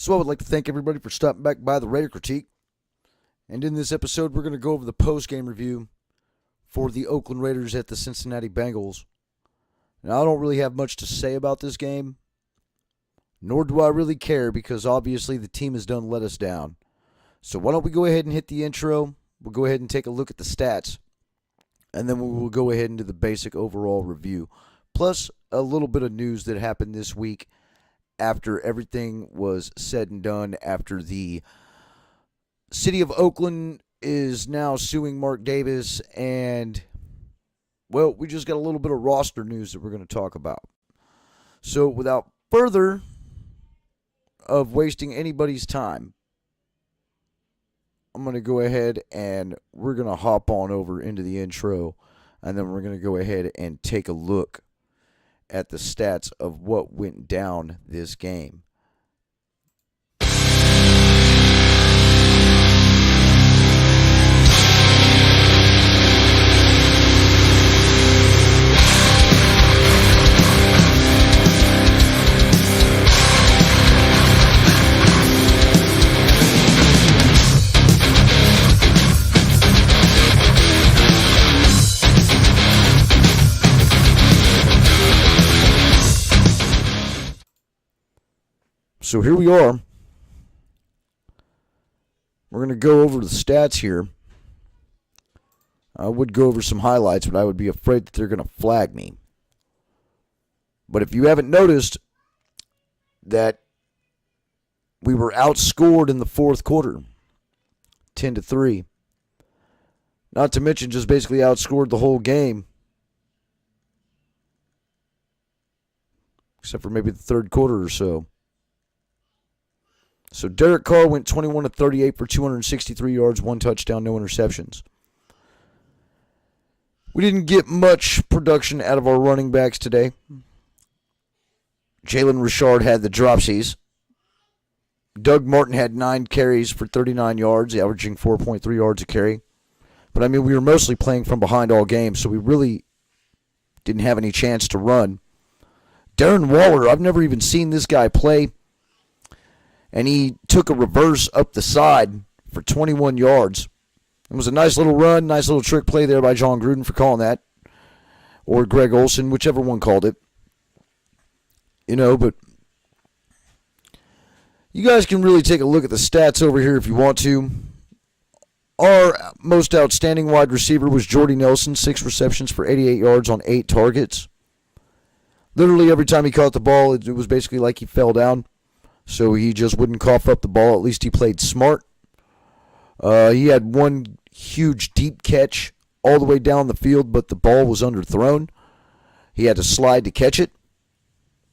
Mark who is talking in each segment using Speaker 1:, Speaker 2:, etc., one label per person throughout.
Speaker 1: So I would like to thank everybody for stopping back by the Raider Critique. And in this episode, we're going to go over the post-game review for the Oakland Raiders at the Cincinnati Bengals. Now, I don't really have much to say about this game, nor do I really care because obviously the team has done let us down. So why don't we go ahead and hit the intro, we'll go ahead and take a look at the stats, and then we will go ahead and do the basic overall review. Plus a little bit of news that happened this week after everything was said and done, after the city of Oakland is now suing Mark Davis, and, well, we just got a little bit of roster news that we're going to talk about. So without further of wasting anybody's time, I'm going to go ahead and we're going to hop on over into the intro, and then we're going to go ahead and take a look at the stats of what went down this game. So here we are. We're going to go over the stats here. I would go over some highlights, but I would be afraid that they're going to flag me. But if you haven't noticed that we were outscored in the fourth quarter, 10-3. Not to mention just basically outscored the whole game. Except for maybe the third quarter or so. So Derek Carr went 21-38 for 263 yards, 1 touchdown, no interceptions. We didn't get much production out of our running backs today. Jalen Richard had the dropsies. Doug Martin had 9 carries for 39 yards, averaging 4.3 yards a carry. But, I mean, we were mostly playing from behind all game, so we really didn't have any chance to run. Darren Waller, I've never even seen this guy play. And he took a reverse up the side for 21 yards. It was a nice little run, nice little trick play there by John Gruden for calling that. Or Greg Olsen, whichever one called it. You know, but you guys can really take a look at the stats over here if you want to. Our most outstanding wide receiver was Jordy Nelson, 6 receptions for 88 yards on 8 targets. Literally every time he caught the ball, it was basically like he fell down. So he just wouldn't cough up the ball. At least he played smart. He had one huge deep catch all the way down the field, but the ball was underthrown. He had to slide to catch it,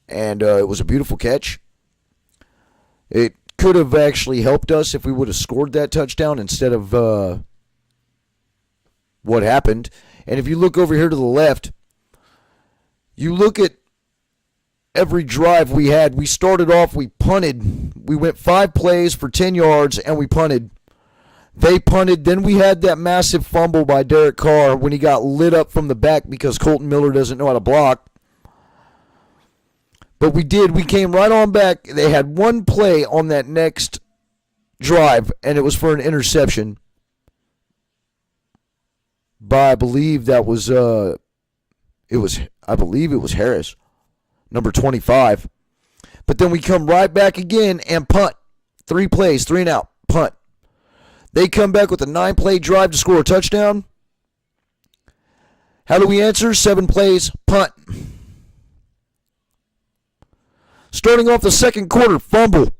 Speaker 1: and it was a beautiful catch. It could have actually helped us if we would have scored that touchdown instead of what happened. And if you look over here to the left, you look at every drive we had. We started off, we punted. We went 5 plays for 10 yards, and we punted. They punted. Then we had that massive fumble by Derek Carr when he got lit up from the back because Colton Miller doesn't know how to block. But we did. We came right on back. They had one play on that next drive, and it was for an interception. By, I believe that was, I believe it was Harris. Number 25. But then we come right back again and punt. 3 plays, 3 and out, punt. They come back with a 9-play drive to score a touchdown. How do we answer? 7 plays, punt. Starting off the second quarter, fumble.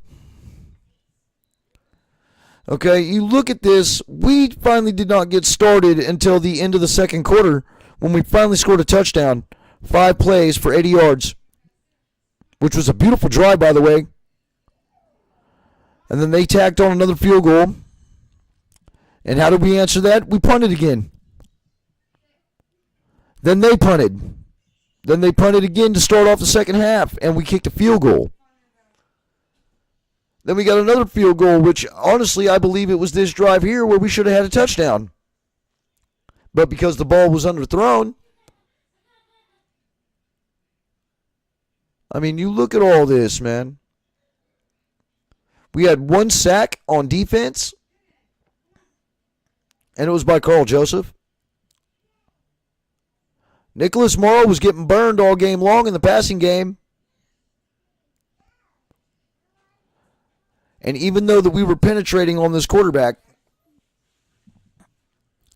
Speaker 1: Okay, you look at this. We finally did not get started until the end of the second quarter when we finally scored a touchdown. 5 plays for 80 yards. Which was a beautiful drive, by the way. And then they tacked on another field goal. And how did we answer that? We punted again. Then they punted. Then they punted again to start off the second half, and we kicked a field goal. Then we got another field goal, which honestly I believe it was this drive here where we should have had a touchdown. But because the ball was underthrown, I mean, you look at all this, man. We had one sack on defense, and it was by Carl Joseph. Nicholas Morrow was getting burned all game long in the passing game. And even though that we were penetrating on this quarterback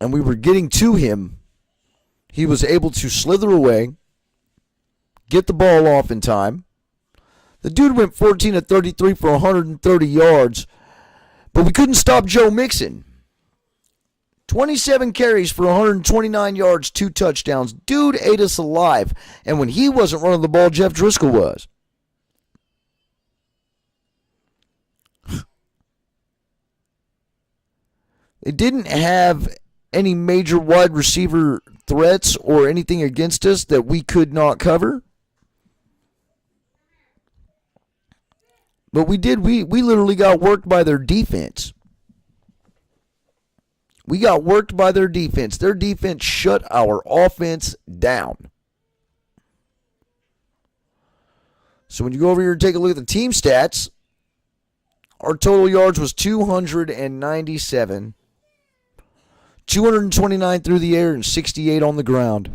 Speaker 1: and we were getting to him, he was able to slither away, get the ball off in time. The dude went 14 of 33 for 130 yards, but we couldn't stop Joe Mixon. 27 carries for 129 yards, 2 touchdowns. Dude ate us alive. And when he wasn't running the ball, Jeff Driscoll was. They didn't have any major wide receiver threats or anything against us that we could not cover. But we did. We literally got worked by their defense. We got worked by their defense. Their defense shut our offense down. So when you go over here and take a look at the team stats, our total yards was 297. 229 through the air and 68 on the ground.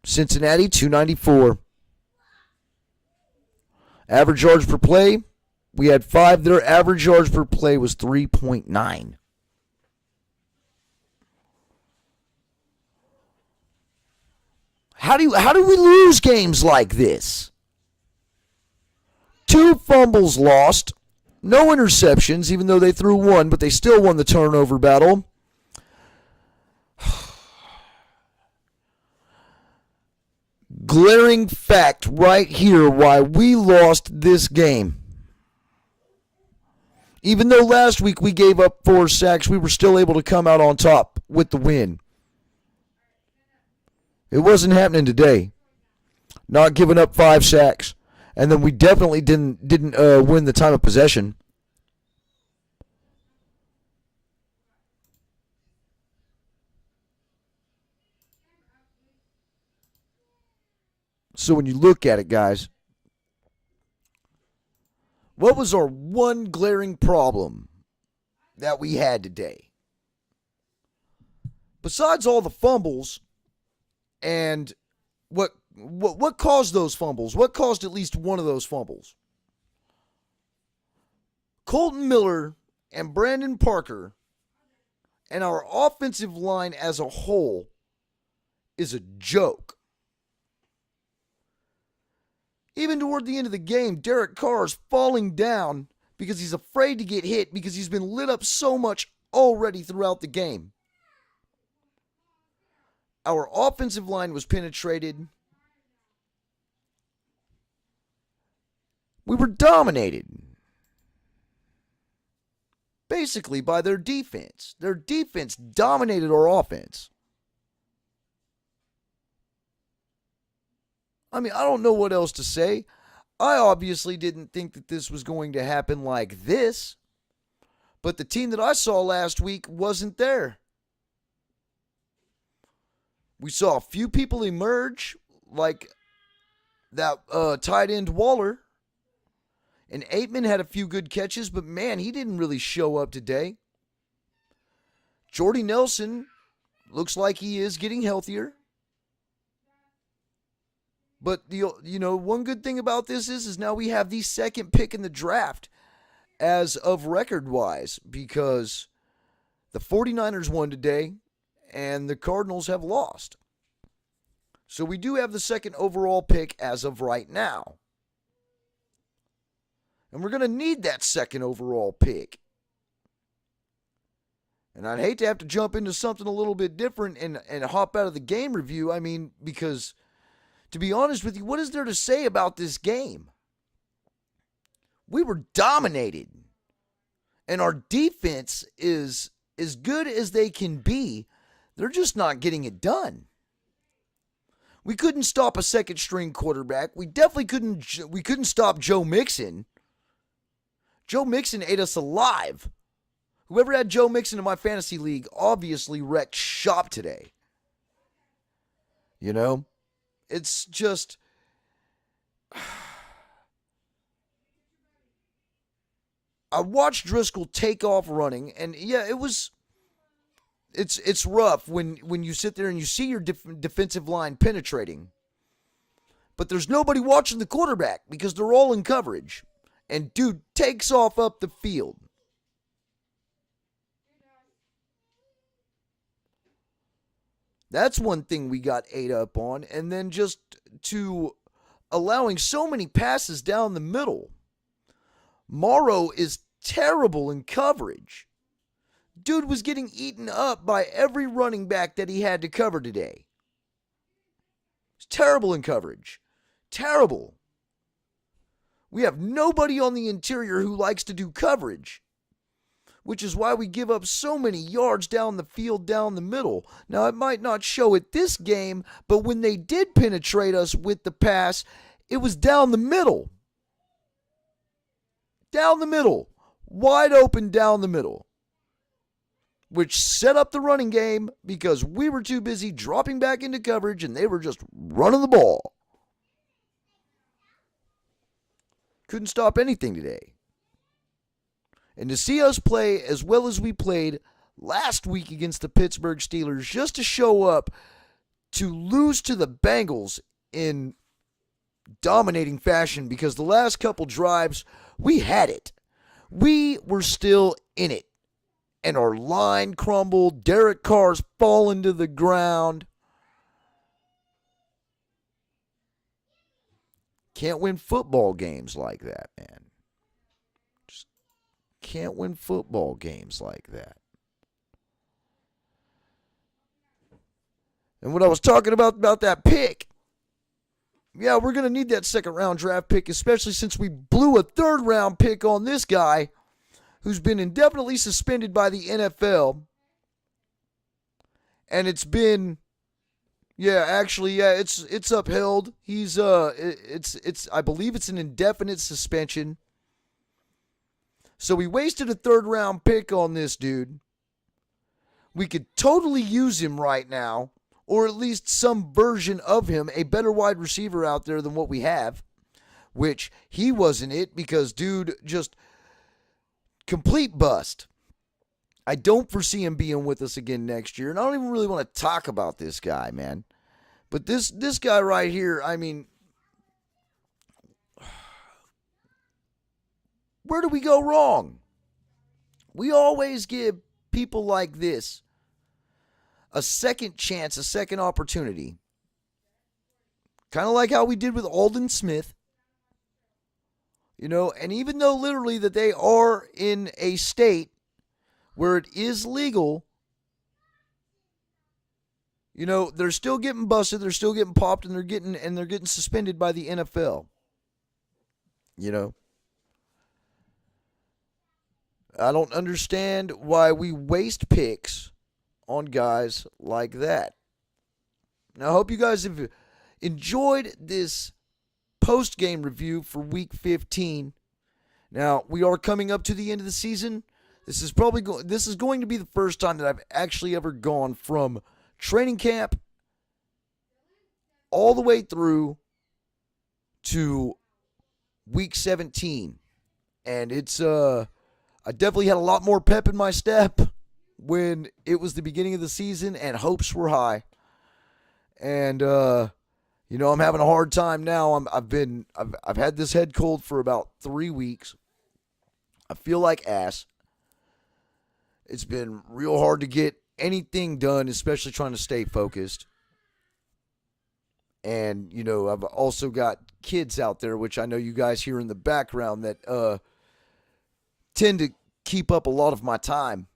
Speaker 1: Cincinnati, 294. Average yards per play, we had 5. Their average yards per play was 3.9. How do we lose games like this? 2 fumbles lost, no interceptions, even though they threw 1, but they still won the turnover battle. Glaring fact right here why we lost this game. Even though last week we gave up 4 sacks, we were still able to come out on top with the win. It wasn't happening today. Not giving up 5 sacks. And then we definitely didn't win the time of possession. So when you look at it, guys, what was our one glaring problem that we had today? Besides all the fumbles and what caused those fumbles? What caused at least one of those fumbles? Colton Miller and Brandon Parker and our offensive line as a whole is a joke. Even toward the end of the game, Derek Carr is falling down because he's afraid to get hit because he's been lit up so much already throughout the game. Our offensive line was penetrated. We were dominated. Basically by their defense. Their defense dominated our offense. I mean, I don't know what else to say. I obviously didn't think that this was going to happen like this. But the team that I saw last week wasn't there. We saw a few people emerge, like that tight end Waller. And Aitman had a few good catches, but man, he didn't really show up today. Jordy Nelson looks like he is getting healthier. But one good thing about this is now we have the second pick in the draft as of record-wise because the 49ers won today and the Cardinals have lost. So we do have the second overall pick as of right now. And we're going to need that second overall pick. And I'd hate to have to jump into something a little bit different and hop out of the game review. I mean, because to be honest with you, what is there to say about this game? We were dominated. And our defense is as good as they can be. They're just not getting it done. We couldn't stop a second string quarterback. We definitely couldn't stop Joe Mixon. Joe Mixon ate us alive. Whoever had Joe Mixon in my fantasy league obviously wrecked shop today. You know? It's just I watched Driscoll take off running, and yeah, it's rough when you sit there and you see your defensive line penetrating, but there's nobody watching the quarterback because they're all in coverage, and dude takes off up the field. That's one thing we got ate up on, and then just to allowing so many passes down the middle. Morrow is terrible in coverage. Dude was getting eaten up by every running back that he had to cover today. He's terrible in coverage. Terrible. We have nobody on the interior who likes to do coverage, which is why we give up so many yards down the field, down the middle. Now, it might not show it this game, but when they did penetrate us with the pass, it was down the middle. Down the middle. Wide open down the middle. Which set up the running game because we were too busy dropping back into coverage and they were just running the ball. Couldn't stop anything today. And to see us play as well as we played last week against the Pittsburgh Steelers, just to show up to lose to the Bengals in dominating fashion, because the last couple drives, we had it. We were still in it. And our line crumbled. Derek Carr's falling to the ground. Can't win football games like that, man. Just can't win football games like that. And what I was talking about that pick. Yeah, we're going to need that second round draft pick, especially since we blew a third round pick on this guy who's been indefinitely suspended by the NFL. And it's been, it's upheld. He's I believe it's an indefinite suspension. So we wasted a third round pick on this dude. We could totally use him right now, or at least some version of him, a better wide receiver out there than what we have, which he wasn't it because dude just complete bust. I don't foresee him being with us again next year, and I don't even really want to talk about this guy, man. But this guy right here, I mean, where do we go wrong? We always give people like this a second chance, a second opportunity. Kind of like how we did with Aldon Smith. You know, and even though literally that they are in a state where it is legal, you know, they're still getting busted, they're still getting popped, and they're getting suspended by the NFL. You know? I don't understand why we waste picks on guys like that. Now, I hope you guys have enjoyed this post-game review for Week 15. Now, we are coming up to the end of the season. This is going to be the first time that I've actually ever gone from training camp all the way through to Week 17. And it's I definitely had a lot more pep in my step when it was the beginning of the season and hopes were high. And you know, I'm having a hard time now. I've had this head cold for about 3 weeks. I feel like ass. It's been real hard to get anything done, especially trying to stay focused. And, you know, I've also got kids out there, which I know you guys hear in the background, that tend to keep up a lot of my time.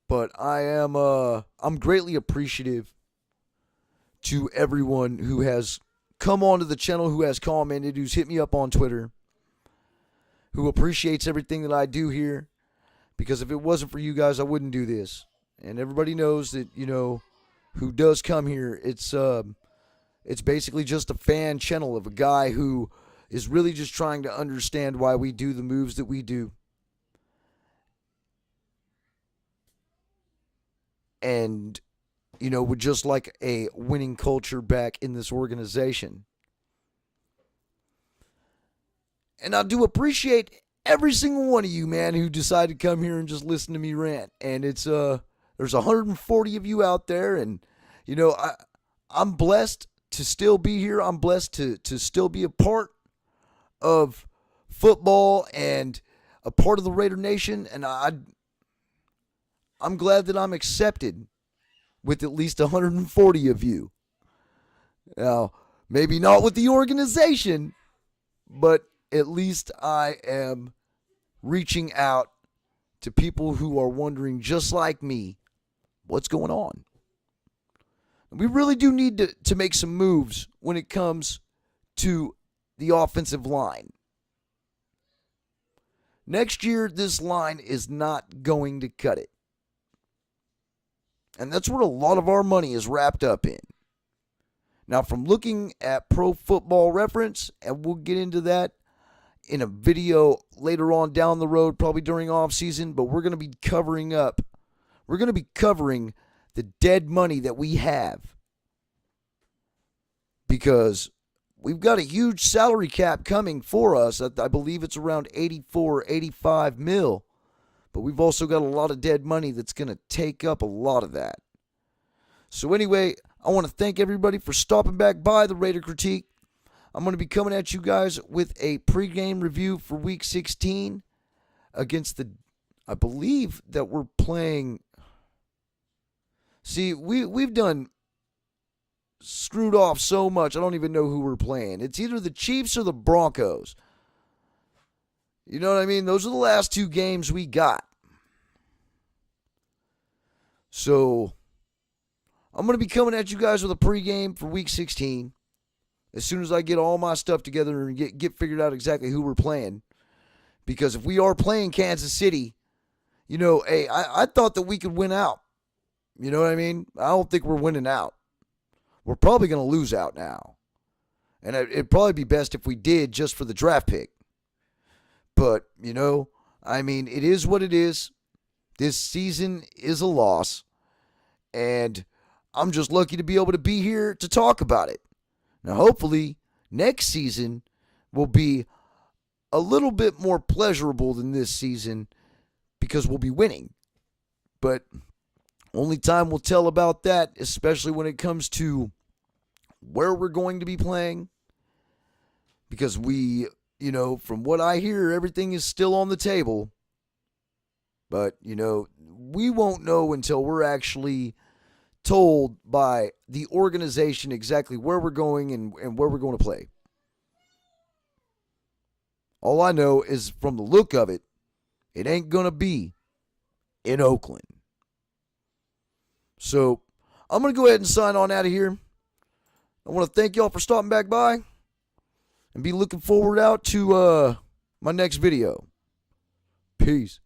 Speaker 1: But I'm greatly appreciative to everyone who has come onto the channel, who has commented, who's hit me up on Twitter, who appreciates everything that I do here. Because if it wasn't for you guys, I wouldn't do this. And everybody knows that, you know, who does come here, it's basically just a fan channel of a guy who is really just trying to understand why we do the moves that we do. And, you know, would just like a winning culture back in this organization. And I do appreciate every single one of you, man, who decided to come here and just listen to me rant. And it's there's 140 of you out there, and I'm blessed to still be here. I'm blessed to still be a part of football and a part of the Raider Nation, and I'm glad that I'm accepted with at least 140 of you. Now, maybe not with the organization, but at least I am reaching out to people who are wondering, just like me, what's going on. We really do need to make some moves when it comes to the offensive line. Next year, this line is not going to cut it. And that's what a lot of our money is wrapped up in. Now, from looking at Pro Football Reference, and we'll get into that in a video later on down the road, probably during off season, but we're going to be covering the dead money that we have, because we've got a huge salary cap coming for us. I believe it's around 84, 85 mil, but we've also got a lot of dead money that's going to take up a lot of that. So anyway, I want to thank everybody for stopping back by the Raider Critique. I'm going to be coming at you guys with a pregame review for Week 16 against I believe that we're playing. See, we've done screwed off so much, I don't even know who we're playing. It's either the Chiefs or the Broncos. You know what I mean? Those are the last two games we got. So, I'm going to be coming at you guys with a pregame for Week 16 as soon as I get all my stuff together and get figured out exactly who we're playing. Because if we are playing Kansas City, hey, I thought that we could win out. You know what I mean? I don't think we're winning out. We're probably going to lose out now. And it'd probably be best if we did, just for the draft pick. But, it is what it is. This season is a loss. And I'm just lucky to be able to be here to talk about it. Now, hopefully, next season will be a little bit more pleasurable than this season, because we'll be winning. But only time will tell about that, especially when it comes to where we're going to be playing. Because from what I hear, everything is still on the table. But, we won't know until we're actually told by the organization exactly where we're going and where we're going to play. All I know is, from the look of it, it ain't going to be in Oakland. So, I'm going to go ahead and sign on out of here. I want to thank y'all for stopping back by, and be looking forward out to my next video. Peace.